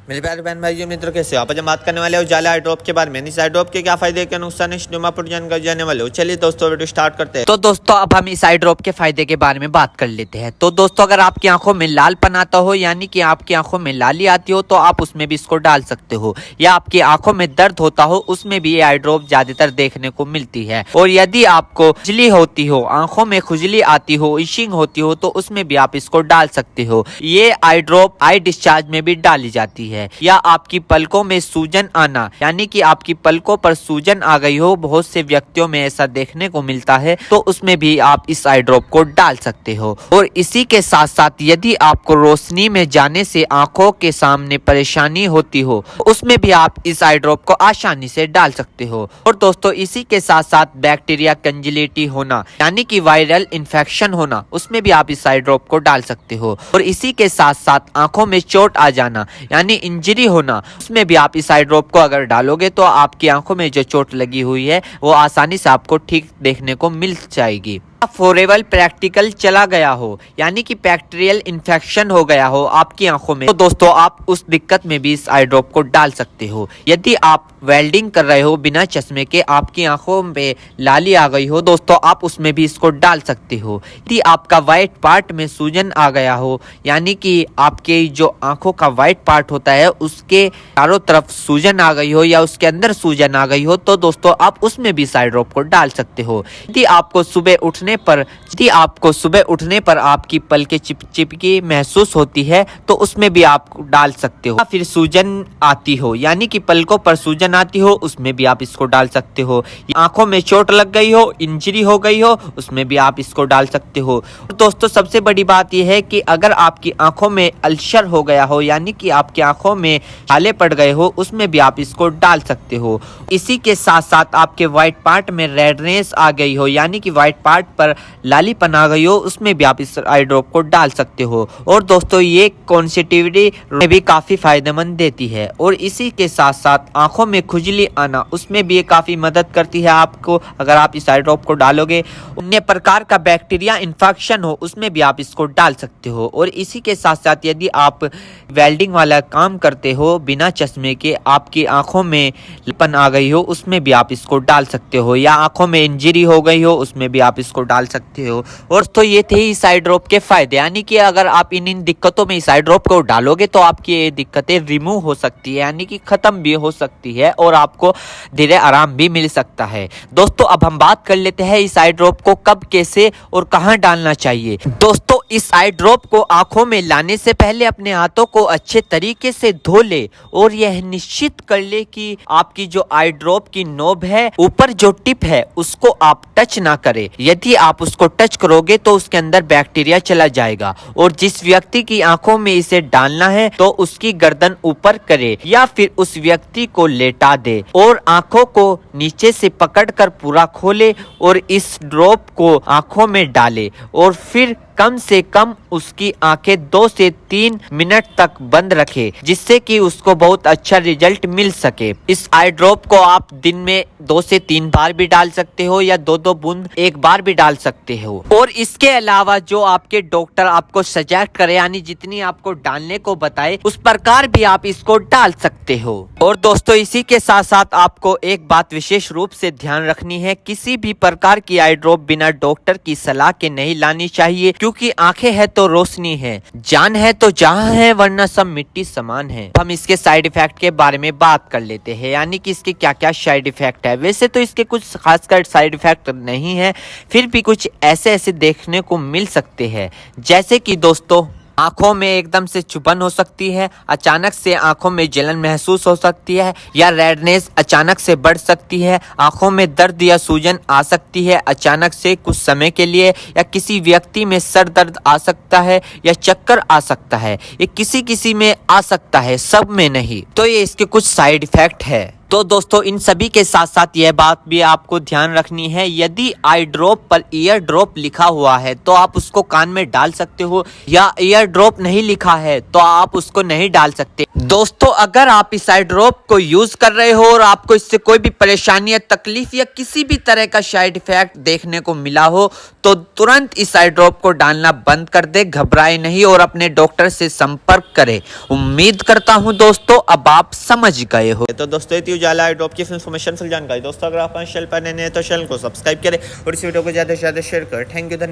मेरे प्यारे बहन भाइयों मित्रों, कैसे हो आप? आज हम बात करने वाले हैं उजाला आई ड्रॉप के बारे में। इस आई ड्रॉप के क्या फायदे क्या नुकसान है, पर जानकारी जाने वाले हो। चलिए दोस्तों वीडियो स्टार्ट करते हैं। तो दोस्तों अब हम इस आई ड्रॉप के फायदे के बारे में बात कर लेते हैं। तो दोस्तों अगर आपकी आंखों में लालपन आता हो, यानी कि आपकी आंखों में लाली आती हो, तो आप उसमें भी इसको डाल सकते हो। या आपकी आंखों में दर्द होता हो, उसमें भी ये आई ड्रॉप ज्यादातर देखने को मिलती है। और यदि आपको खुजली होती हो, आंखों में खुजली आती हो, इशिंग होती हो, तो उसमें भी आप इसको डाल सकते हो। ये आई ड्रॉप आई डिस्चार्ज में भी डाली जाती है। या आपकी पलकों में सूजन आना, यानी कि आपकी पलकों पर सूजन आ गई हो, बहुत से व्यक्तियों में ऐसा देखने को मिलता है, तो उसमें भी आप इस आई ड्रॉप को डाल सकते हो। और इसी के साथ साथ यदि आपको रोशनी में जाने से आंखों के सामने परेशानी होती हो, उसमें भी आप इस आई ड्रॉप को आसानी से डाल सकते हो। और दोस्तों इसी के साथ साथ बैक्टीरिया कंजिलिटी होना, यानी कि वायरल इन्फेक्शन होना, उसमें भी आप इस आई ड्रॉप को डाल सकते हो। और इसी के साथ साथ आंखों में चोट आ जाना, यानी इंजरी होना, उसमें भी आप इस आई ड्रॉप को अगर डालोगे तो आपकी आंखों में जो चोट लगी हुई है वो आसानी से आपको ठीक देखने को मिल जाएगी। फॉरेबल प्रैक्टिकल चला गया हो, यानी कि बैक्टीरियल इन्फेक्शन हो गया हो आपकी आंखों में, तो दोस्तों आप उस दिक्कत में भी इस आई ड्रॉप को डाल सकते हो। यदि आप वेल्डिंग कर रहे हो बिना चश्मे के, आपकी आंखों में लाली आ गई हो, दोस्तों आप उसमें भी इसको डाल सकते हो। यदि आपका व्हाइट पार्ट में सूजन आ गया हो, यानी कि आपके जो आंखों का व्हाइट पार्ट होता है उसके चारों तरफ सूजन आ गई हो या उसके अंदर सूजन आ गई हो, तो दोस्तों आप उसमें भी इस आई ड्रॉप को डाल सकते हो। यदि आपको सुबह उठने पर आपकी पलकें चिपचिपकी महसूस होती है, तो उसमें भी आप डाल सकते हो। फिर सूजन आती हो, यानी कि पलकों पर सूजन आती हो, उसमें भी आप इसको डाल सकते हो। आंखों में चोट लग गई हो, इंजरी हो गई हो, उसमें भी आप इसको डाल सकते हो। और दोस्तों सबसे बड़ी बात यह है कि अगर आपकी आंखों में अल्सर हो गया हो, यानी कि आपकी आंखों में छाले पड़ गए हो, उसमें भी आप इसको डाल सकते हो। इसी के साथ साथ आपके व्हाइट पार्ट में रेडनेस आ गई हो, यानी कि व्हाइट पार्ट पर लालीपन आ गई हो, उसमें भी आप इस आई ड्रॉप को डाल सकते हो। और दोस्तों ये कॉन्सेटिविटी में भी काफी फायदेमंद देती है। और इसी के साथ साथ आंखों में खुजली आना, उसमें भी ये काफी मदद करती है आपको। अगर आप इस आई ड्रॉप को डालोगे, अन्य प्रकार का बैक्टीरिया इन्फेक्शन हो, उसमें भी आप इसको डाल सकते हो। और इसी के साथ साथ यदि आप वेल्डिंग वाला काम करते हो बिना चश्मे के, आपकी आंखों में लालीपन आ गई हो, उसमें भी आप इसको डाल सकते हो। या आंखों में इंजरी हो गई हो, उसमें भी आप इसको डाल सकते हो। और तो ये थे इस आई ड्रॉप के फायदे, यानी कि अगर आप इन दिक्कतों में इस आई ड्रॉप को डालोगे तो आपकी ये दिक्कतें रिमूव हो सकती है, यानी कि खत्म भी हो सकती है और आपको धीरे आराम भी मिल सकता है। दोस्तों अब हम बात कर लेते हैं इस आई ड्रॉप को कब, कैसे और कहां डालना चाहिए। दोस्तों इस आई ड्रॉप को आंखों में लाने से पहले अपने हाथों को अच्छे तरीके से धो ले और यह निश्चित कर ले कि आपकी जो आई ड्रॉप की नोब है, ऊपर जो टिप है, उसको आप टच ना करें। यदि आप उसको टच करोगे तो उसके अंदर बैक्टीरिया चला जाएगा। और जिस व्यक्ति की आंखों में इसे डालना है तो उसकी गर्दन ऊपर करे या फिर उस व्यक्ति को लेटा दे और आंखों को नीचे से पकड़कर पूरा खोले और इस ड्रॉप को आंखों में डाले। और फिर कम से कम उसकी आंखें 2 से 3 मिनट तक बंद रखे, जिससे कि उसको बहुत अच्छा रिजल्ट मिल सके। इस आई ड्रॉप को आप दिन में 2 से 3 बार भी डाल सकते हो या 2-2 बूंद एक बार भी डाल सकते हो। और इसके अलावा जो आपके डॉक्टर आपको सजेस्ट करे, यानी जितनी आपको डालने को बताए, उस प्रकार भी आप इसको डाल सकते हो। और दोस्तों इसी के साथ साथ आपको एक बात विशेष रूप से ध्यान रखनी है, किसी भी प्रकार की आई ड्रॉप बिना डॉक्टर की सलाह के नहीं लानी चाहिए, क्योंकि आंखें है तो रोशनी है, जान है तो जहां है, वरना सब मिट्टी समान है। हम इसके साइड इफेक्ट के बारे में बात कर लेते हैं, यानी कि इसके क्या क्या साइड इफेक्ट है। वैसे तो इसके कुछ खासकर साइड इफेक्ट नहीं है, फिर भी कुछ ऐसे देखने को मिल सकते हैं, जैसे कि दोस्तों आंखों में एकदम से चुभन हो सकती है, अचानक से आंखों में जलन महसूस हो सकती है, या रेडनेस अचानक से बढ़ सकती है, आंखों में दर्द या सूजन आ सकती है अचानक से कुछ समय के लिए, या किसी व्यक्ति में सर दर्द आ सकता है या चक्कर आ सकता है। ये किसी किसी में आ सकता है, सब में नहीं। तो ये इसके कुछ साइड इफेक्ट है। तो दोस्तों इन सभी के साथ साथ यह बात भी आपको ध्यान रखनी है, यदि आई ड्रॉप पर ईयर ड्रॉप लिखा हुआ है तो आप उसको कान में डाल सकते हो, या ईयर ड्रॉप नहीं लिखा है तो आप उसको नहीं डाल सकते। दोस्तों अगर आप इस आई ड्रॉप को यूज कर रहे हो और आपको इससे कोई भी परेशानी या तकलीफ या किसी भी तरह का साइड इफेक्ट देखने को मिला हो तो तुरंत इस आई ड्रॉप को डालना बंद कर दे, घबराए नहीं और अपने डॉक्टर से संपर्क करें। उम्मीद करता हूं दोस्तों अब आप समझ गए हो। तो दोस्तों ये थी उजाला आई ड्रॉप की इन्फॉर्मेशन फुल जानकारी। दोस्तों अगर आप चैनल पर नए हैं तो चैनल को सब्सक्राइब करें और इस वीडियो को ज्यादा से ज्यादा शेयर करें। थैंक यू, धन्यवाद।